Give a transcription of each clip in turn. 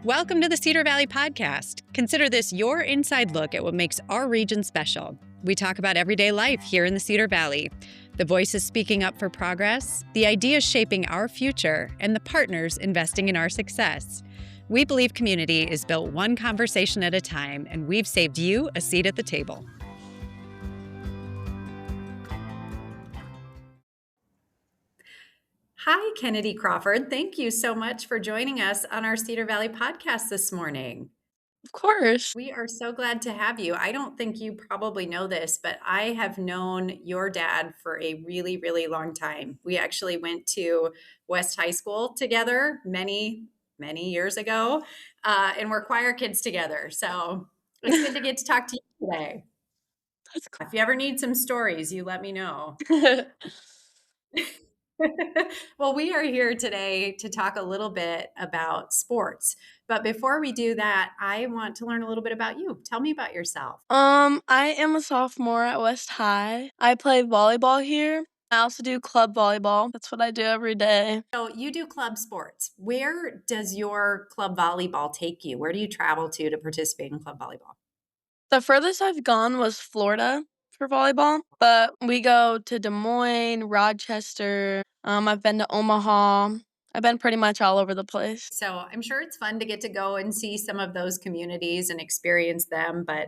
Welcome to the Cedar Valley Podcast. Consider this your inside look at what makes our region special. We talk about everyday life here in the Cedar Valley, the voices speaking up for progress, the ideas shaping our future, and the partners investing in our success. We believe community is built one conversation at a time, and we've saved you a seat at the table. Hi, Kennedy Crawford. Thank you so much for joining us on our Cedar Valley podcast this morning. Of course. We are so glad to have you. I don't think you probably know this, but I have known your dad for a really, really long time. We actually went to West High School together many years ago, and we're choir kids together. So it's good to get to talk to you today. That's cool. If you ever need some stories, you let me know. Well, we are here today to talk a little bit about sports. But before we do that, I want to learn a little bit about you. Tell me about yourself. I am a sophomore at West High. I play volleyball here. I also do club volleyball. That's what I do every day. So you do club sports. Where does your club volleyball take you? Where do you travel to participate in club volleyball? The furthest I've gone was Florida for volleyball, but we go to Des Moines, Rochester. I've been to Omaha. I've been pretty much all over the place. So I'm sure it's fun to get to go and see some of those communities and experience them, but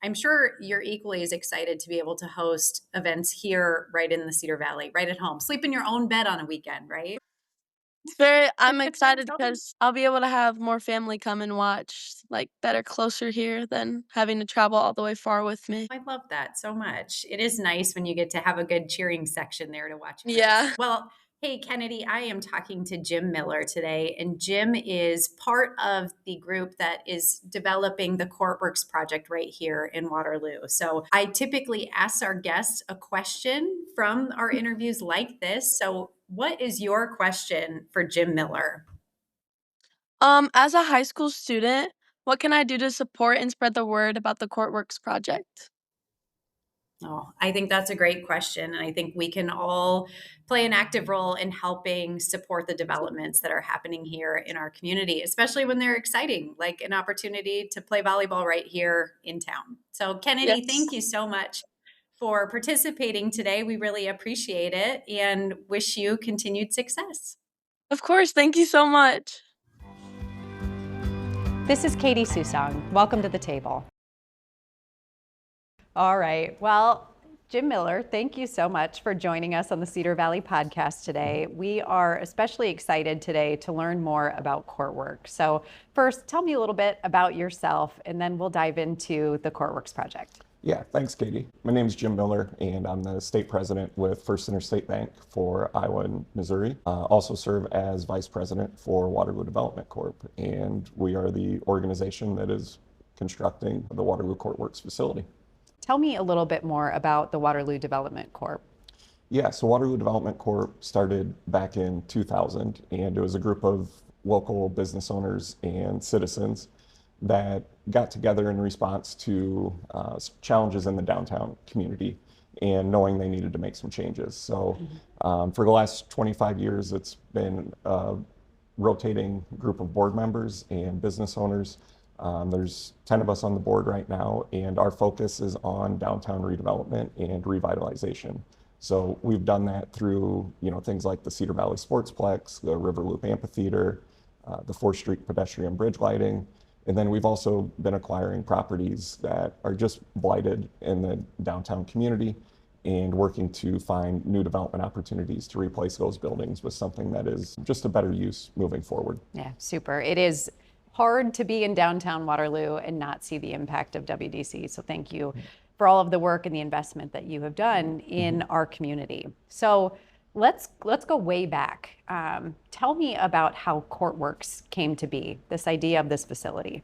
I'm sure you're equally as excited to be able to host events here right in the Cedar Valley, right at home. Sleep in your own bed on a weekend, right? I'm excited because I'll be able to have more family come and watch, that are closer here than having to travel all the way far with me. I love that so much. It is nice when you get to have a good cheering section there to watch. Yeah. Well, hey, Kennedy, I am talking to Jim Miller today, and Jim is part of the group that is developing the CourtWorks project right here in Waterloo. So I typically ask our guests a question from our interviews like this. So what is your question for Jim Miller? As a high school student, what can I do to support and spread the word about the CourtWorks project? Oh, I think that's a great question. And I think we can all play an active role in helping support the developments that are happening here in our community, especially when they're exciting, like an opportunity to play volleyball right here in town. So, Kennedy, Yes. thank you so much for participating today. We really appreciate it and wish you continued success. Of course, thank you so much. This is Katy Susong. Welcome to the table. All right. Well, Jim Miller, thank you so much for joining us on the Cedar Valley Podcast today. We are especially excited today to learn more about CourtWorks. So first, tell me a little bit about yourself, and then we'll dive into the CourtWorks project. Yeah, thanks, Katie. My name is Jim Miller, and I'm the state president with First Interstate Bank for Iowa and Missouri. Also serve as vice president for Waterloo Development Corp., and we are the organization that is constructing the Waterloo CourtWorks facility. Tell me a little bit more about the Waterloo Development Corp. Yeah, so Waterloo Development Corp. Started back in 2000, and it was a group of local business owners and citizens that got together in response to challenges in the downtown community and knowing they needed to make some changes. So for the last 25 years, it's been a rotating group of board members and business owners. There's 10 of us on the board right now, and our focus is on downtown redevelopment and revitalization. So we've done that through things like the Cedar Valley Sportsplex, the River Loop Amphitheater, the 4th Street pedestrian bridge lighting. And then we've also been acquiring properties that are just blighted in the downtown community and working to find new development opportunities to replace those buildings with something that is just a better use moving forward. Yeah, super. It is hard to be in downtown Waterloo and not see the impact of WDC. So thank you for all of the work and the investment that you have done in our community. So let's go way back. Tell me about how CourtWorks came to be, this idea of this facility.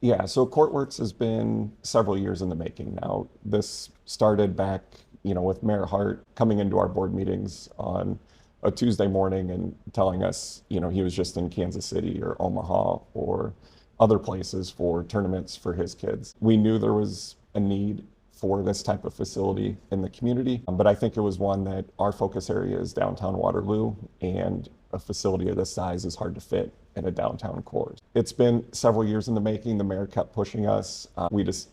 Yeah, so CourtWorks has been several years in the making now. This started back, with Mayor Hart coming into our board meetings on a Tuesday morning and telling us, he was just in Kansas City or Omaha or other places for tournaments for his kids. We knew there was a need for this type of facility in the community, but I think it was one that our focus area is downtown Waterloo, and a facility of this size is hard to fit in a downtown core. It's been several years in the making. The mayor kept pushing us. We just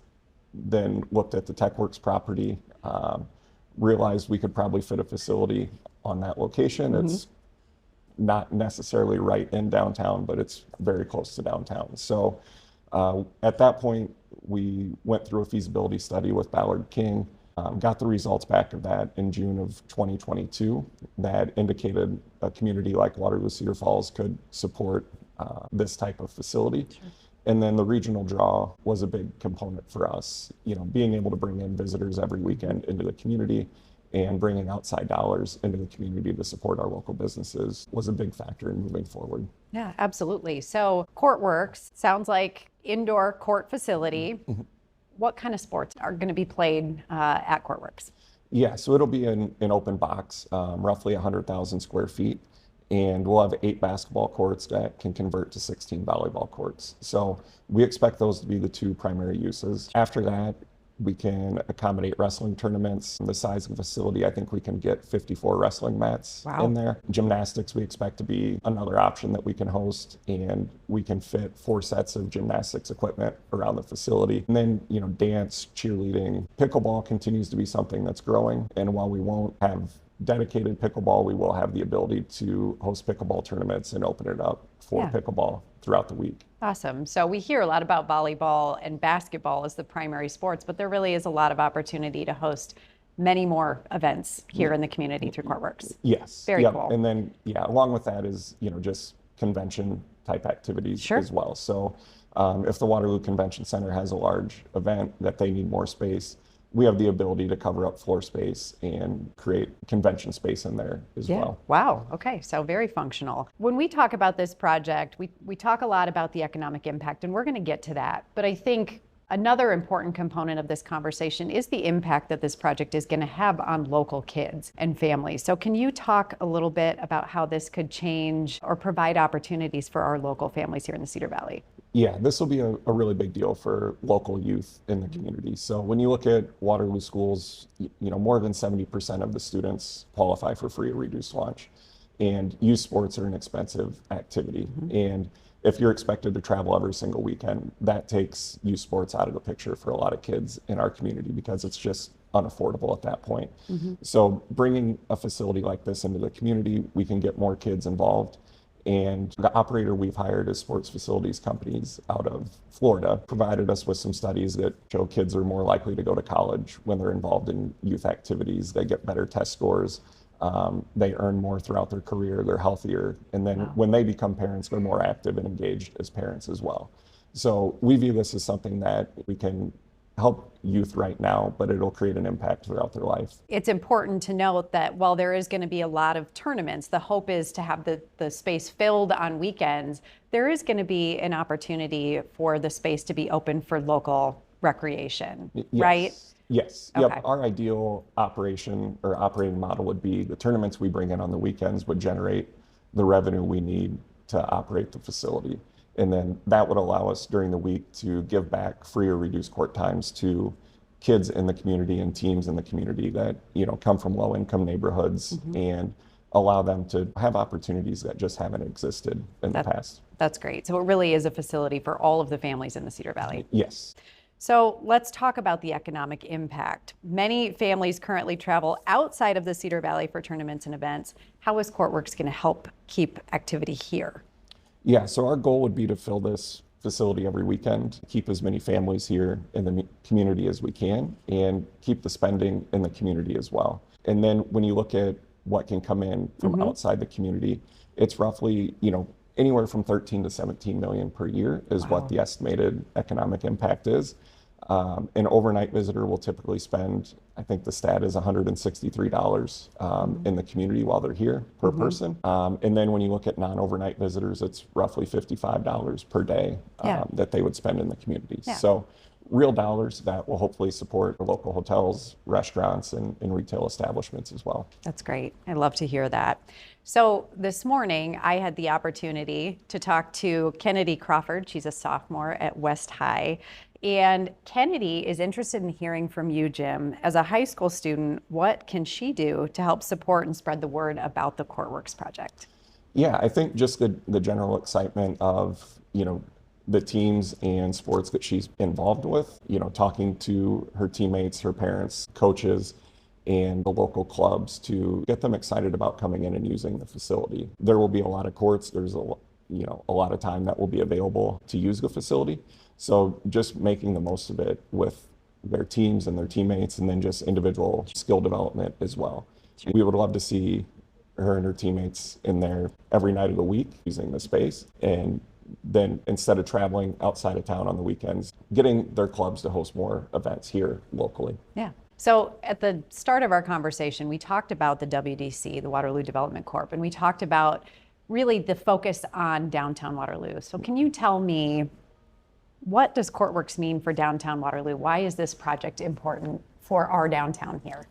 then looked at the TechWorks property, realized we could probably fit a facility on that location. It's not necessarily right in downtown, but it's very close to downtown. So at that point, we went through a feasibility study with Ballard King, got the results back of that in June of 2022 that indicated a community like Waterloo Cedar Falls could support this type of facility. Sure. And then the regional draw was a big component for us. Being able to bring in visitors every weekend into the community and bringing outside dollars into the community to support our local businesses was a big factor in moving forward. Yeah, absolutely. So CourtWorks sounds like indoor court facility. What kind of sports are going to be played at CourtWorks? Yeah, so it'll be an open box, roughly 100,000 square feet. And we'll have 8 basketball courts that can convert to 16 volleyball courts. So we expect those to be the 2 primary uses. After that, we can accommodate wrestling tournaments. The size of the facility, I think we can get 54 wrestling mats in there. Gymnastics, we expect to be another option that we can host, and we can fit 4 sets of gymnastics equipment around the facility. And then, dance, cheerleading, pickleball continues to be something that's growing. And while we won't have dedicated pickleball, we will have the ability to host pickleball tournaments and open it up for pickleball throughout the week. Awesome. So we hear a lot about volleyball and basketball as the primary sports, but there really is a lot of opportunity to host many more events here in the community through CourtWorks. Yes. Very cool. And then, along with that is, just convention type activities as well. So if the Waterloo Convention Center has a large event that they need more space, we have the ability to cover up floor space and create convention space in there as well. Wow. Okay. So very functional. When we talk about this project, we talk a lot about the economic impact, and we're going to get to that. But I think another important component of this conversation is the impact that this project is going to have on local kids and families. So can you talk a little bit about how this could change or provide opportunities for our local families here in the Cedar Valley? Yeah, this will be a really big deal for local youth in the community. So when you look at Waterloo schools, more than 70% of the students qualify for free or reduced lunch. And youth sports are an expensive activity. And if you're expected to travel every single weekend, that takes youth sports out of the picture for a lot of kids in our community because it's just unaffordable at that point. So bringing a facility like this into the community, we can get more kids involved. And the operator we've hired is Sports Facilities Companies out of Florida, provided us with some studies that show kids are more likely to go to college when they're involved in youth activities. They get better test scores. They earn more throughout their career. They're healthier. And then when they become parents, they're more active and engaged as parents as well. So we view this as something that we can help youth right now, but it'll create an impact throughout their life. It's important to note that while there is going to be a lot of tournaments, the hope is to have the space filled on weekends. There is going to be an opportunity for the space to be open for local recreation, right? Yes. Okay. Yep. Our ideal operation or operating model would be the tournaments we bring in on the weekends would generate the revenue we need to operate the facility. And then that would allow us during the week to give back free or reduced court times to kids in the community and teams in the community that, come from low income neighborhoods and allow them to have opportunities that just haven't existed in the past. That's great. So it really is a facility for all of the families in the Cedar Valley. Yes. So let's talk about the economic impact. Many families currently travel outside of the Cedar Valley for tournaments and events. How is CourtWorks going to help keep activity here? Yeah, so our goal would be to fill this facility every weekend, keep as many families here in the community as we can, and keep the spending in the community as well. And then when you look at what can come in from outside the community, it's roughly, anywhere from 13 to 17 million per year is what the estimated economic impact is. An overnight visitor will typically spend, I think the stat is $163 in the community while they're here per person. And then when you look at non-overnight visitors, it's roughly $55 per day that they would spend in the community. So real dollars that will hopefully support local hotels, restaurants, and retail establishments as well. That's great. I love to hear that. So this morning, I had the opportunity to talk to Kennedy Crawford. She's a sophomore at West High. And Kennedy is interested in hearing from you, Jim. As a high school student, what can she do to help support and spread the word about the CourtWorks project? Yeah, I think just the general excitement of, the teams and sports that she's involved with, talking to her teammates, her parents, coaches, and the local clubs to get them excited about coming in and using the facility. There will be a lot of courts. There's a lot of time that will be available to use the facility. So just making the most of it with their teams and their teammates, and then just individual skill development as well. Sure. We would love to see her and her teammates in there every night of the week using the space, and then instead of traveling outside of town on the weekends, getting their clubs to host more events here locally. Yeah. So at the start of our conversation, we talked about the WDC, the Waterloo Development Corp, and we talked about really the focus on downtown Waterloo. So can you tell me, what does CourtWorks mean for downtown Waterloo? Why is this project important for our downtown here?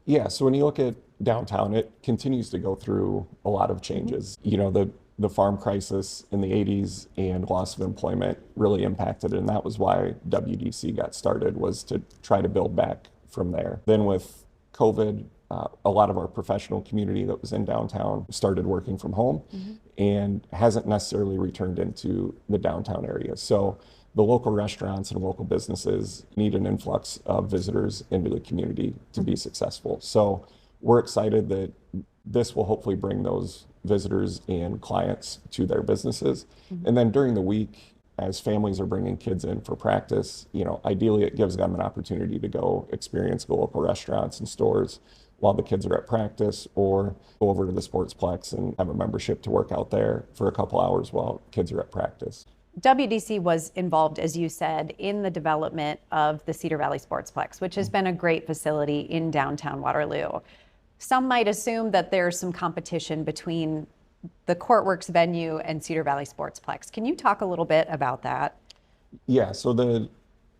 Yeah, so when you look at downtown, it continues to go through a lot of changes. The farm crisis in the 80s and loss of employment really impacted it, and that was why WDC got started, was to try to build back from there. Then with COVID, a lot of our professional community that was in downtown started working from home and hasn't necessarily returned into the downtown area. So the local restaurants and local businesses need an influx of visitors into the community to be successful. So we're excited that this will hopefully bring those visitors and clients to their businesses. And then during the week, as families are bringing kids in for practice, ideally it gives them an opportunity to go experience the local restaurants and stores while the kids are at practice, or go over to the Sportsplex and have a membership to work out there for a couple hours while kids are at practice. WDC was involved, as you said, in the development of the Cedar Valley Sportsplex, which has been a great facility in downtown Waterloo. Some might assume that there's some competition between the CourtWorks venue and Cedar Valley Sportsplex. Can you talk a little bit about that? Yeah, so the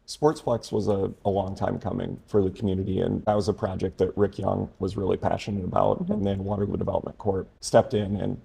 Sportsplex was a long time coming for the community, and that was a project that Rick Young was really passionate about, and then Waterloo Development Corp stepped in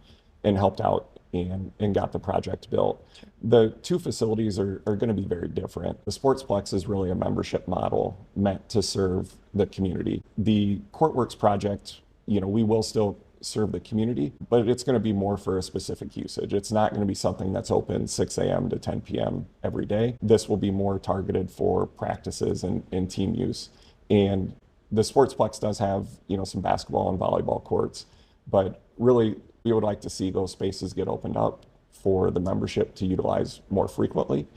and helped out and got the project built. Sure. The two facilities are going to be very different. The Sportsplex is really a membership model meant to serve the community. The CourtWorks project, we will still serve the community, but it's going to be more for a specific usage. It's not going to be something that's open 6 a.m. to 10 p.m. every day. This will be more targeted for practices and team use. And the Sportsplex does have, some basketball and volleyball courts, but really we would like to see those spaces get opened up for the membership to utilize more frequently.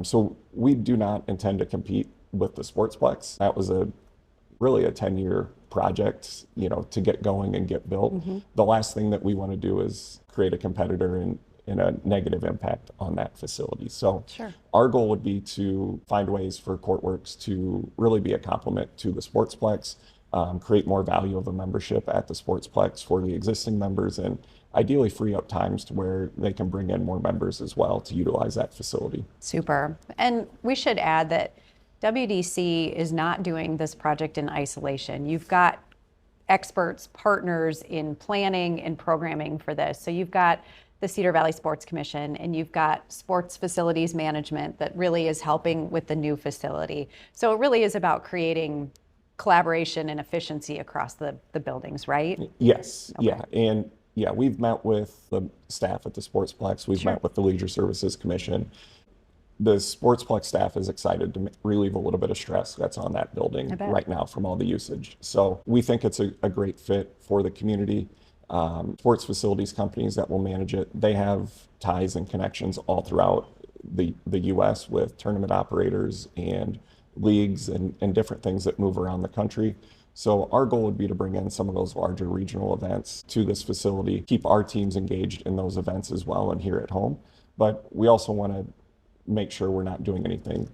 So we do not intend to compete with the Sportsplex. That was really a 10-year project, to get going and get built. The last thing that we want to do is create a competitor and a negative impact on that facility. So sure. Our goal would be to find ways for CourtWorks to really be a complement to the Sportsplex, create more value of a membership at the Sportsplex for the existing members, and ideally free up times to where they can bring in more members as well to utilize that facility. Super. And we should add that WDC is not doing this project in isolation. You've got experts, partners in planning and programming for this. So you've got the Cedar Valley Sports Commission, and you've got sports facilities management that really is helping with the new facility. So it really is about creating collaboration and efficiency across the buildings, right? Yes. Okay. Yeah. And we've met with the staff at the Sportsplex. We've met with the Leisure Services Commission. The Sportsplex staff is excited to relieve a little bit of stress that's on that building right now from all the usage. So we think it's a great fit for the community. Sports facilities companies that will manage it, they have ties and connections all throughout the U.S. with tournament operators and leagues and different things that move around the country. So our goal would be to bring in some of those larger regional events to this facility, keep our teams engaged in those events as well and here at home. But we also want to make sure we're not doing anything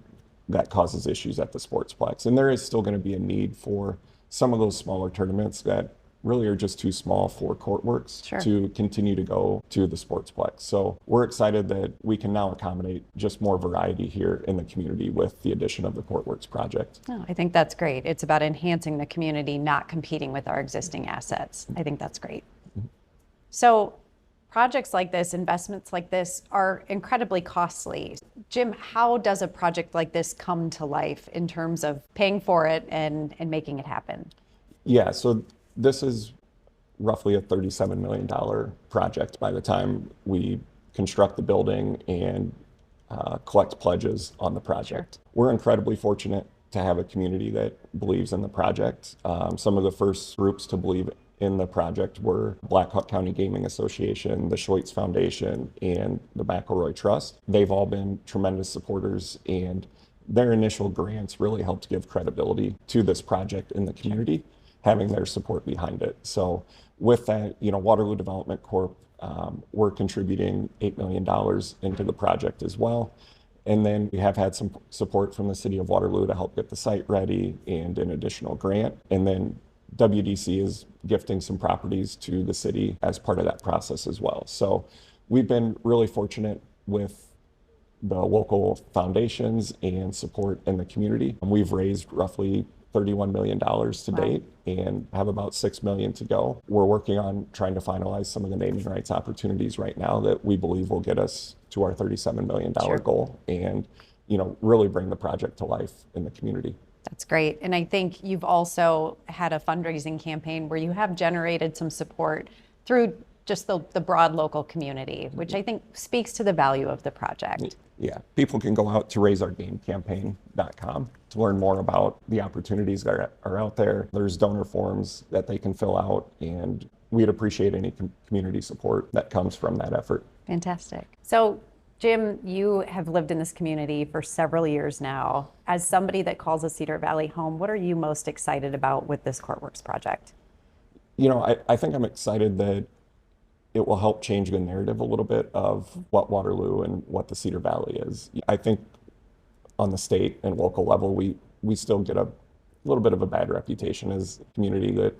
that causes issues at the Sportsplex. And there is still going to be a need for some of those smaller tournaments that really are just too small for CourtWorks to continue to go to the Sportsplex. So we're excited that we can now accommodate just more variety here in the community with the addition of the CourtWorks project. Oh, I think that's great. It's about enhancing the community, not competing with our existing assets. I think that's great. So projects like this, investments like this are incredibly costly. Jim, how does a project like this come to life in terms of paying for it and making it happen? Yeah, so this is roughly a $37 million project by the time we construct the building and collect pledges on the project. Sure. We're incredibly fortunate to have a community that believes in the project. Some of the first groups to believe in the project were Black Hawk County Gaming Association, the Schweitz Foundation, and the McElroy Trust. They've all been tremendous supporters, and their initial grants really helped give credibility to this project in the community, having their support behind it. So with that, Waterloo Development Corp, we're contributing $8 million into the project as well. And then we have had some support from the city of Waterloo to help get the site ready and an additional grant. And then WDC is gifting some properties to the city as part of that process as well. So we've been really fortunate with the local foundations and support in the community. We've raised roughly $31 million to date and have about $6 million to go. We're working on trying to finalize some of the naming rights opportunities right now that we believe will get us to our $37 million goal and, really bring the project to life in the community. That's great. And I think you've also had a fundraising campaign where you have generated some support through just the broad local community, which I think speaks to the value of the project. Yeah, people can go out to raiseourgamecampaign.com to learn more about the opportunities that are out there. There's donor forms that they can fill out, and we'd appreciate any community support that comes from that effort. Fantastic. So, Jim, you have lived in this community for several years now. As somebody that calls the Cedar Valley home, what are you most excited about with this CourtWorks project? I think I'm excited that it will help change the narrative a little bit of what Waterloo and what the Cedar Valley is. I think on the state and local level, we still get a little bit of a bad reputation as a community that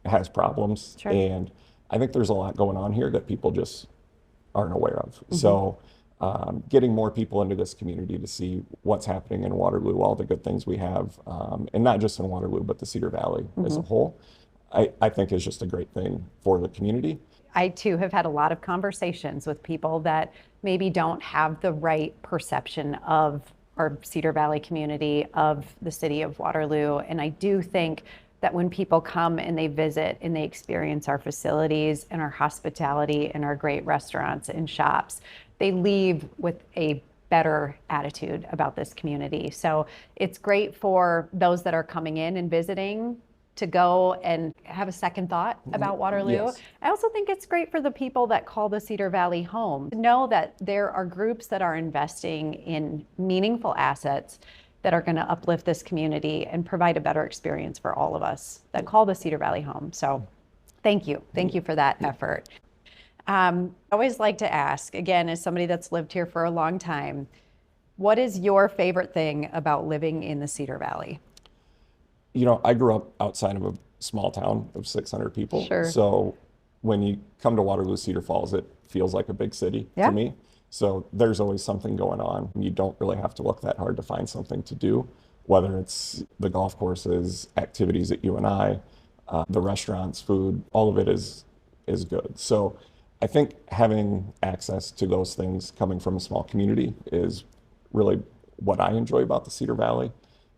has problems. Sure. And I think there's a lot going on here that people just aren't aware of. Mm-hmm. So getting more people into this community to see what's happening in Waterloo, all the good things we have, and not just in Waterloo, but the Cedar Valley as a whole, I think is just a great thing for the community. I too have had a lot of conversations with people that maybe don't have the right perception of our Cedar Valley community, of the city of Waterloo. And I do think that when people come and they visit and they experience our facilities and our hospitality and our great restaurants and shops, they leave with a better attitude about this community. So it's great for those that are coming in and visiting to go and have a second thought about Waterloo. Yes. I also think it's great for the people that call the Cedar Valley home to know that there are groups that are investing in meaningful assets that are going to uplift this community and provide a better experience for all of us that call the Cedar Valley home. So thank you. Thank you for that effort. I always like to ask, again, as somebody that's lived here for a long time, what is your favorite thing about living in the Cedar Valley? I grew up outside of a small town of 600 people. Sure. So when you come to Waterloo, Cedar Falls, it feels like a big city to me. So there's always something going on. You don't really have to look that hard to find something to do, whether it's the golf courses, activities at UNI, the restaurants, food, all of it is good. So I think having access to those things coming from a small community is really what I enjoy about the Cedar Valley.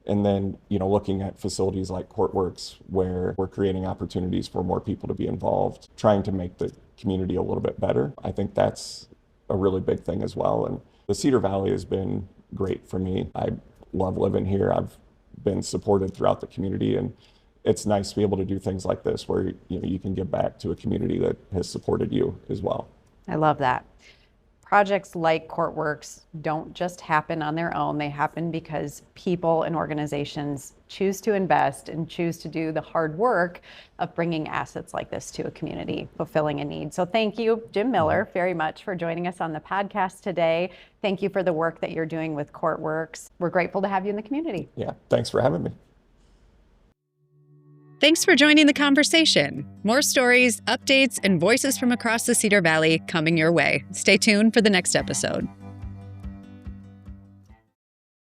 And then, looking at facilities like CourtWorks, where we're creating opportunities for more people to be involved, trying to make the community a little bit better. I think that's a really big thing as well. And the Cedar Valley has been great for me. I love living here. I've been supported throughout the community, and it's nice to be able to do things like this where you can give back to a community that has supported you as well. I love that. Projects like CourtWorks don't just happen on their own. They happen because people and organizations choose to invest and choose to do the hard work of bringing assets like this to a community, fulfilling a need. So thank you, Jim Miller, very much for joining us on the podcast today. Thank you for the work that you're doing with CourtWorks. We're grateful to have you in the community. Yeah, thanks for having me. Thanks for joining the conversation. More stories, updates, and voices from across the Cedar Valley coming your way. Stay tuned for the next episode.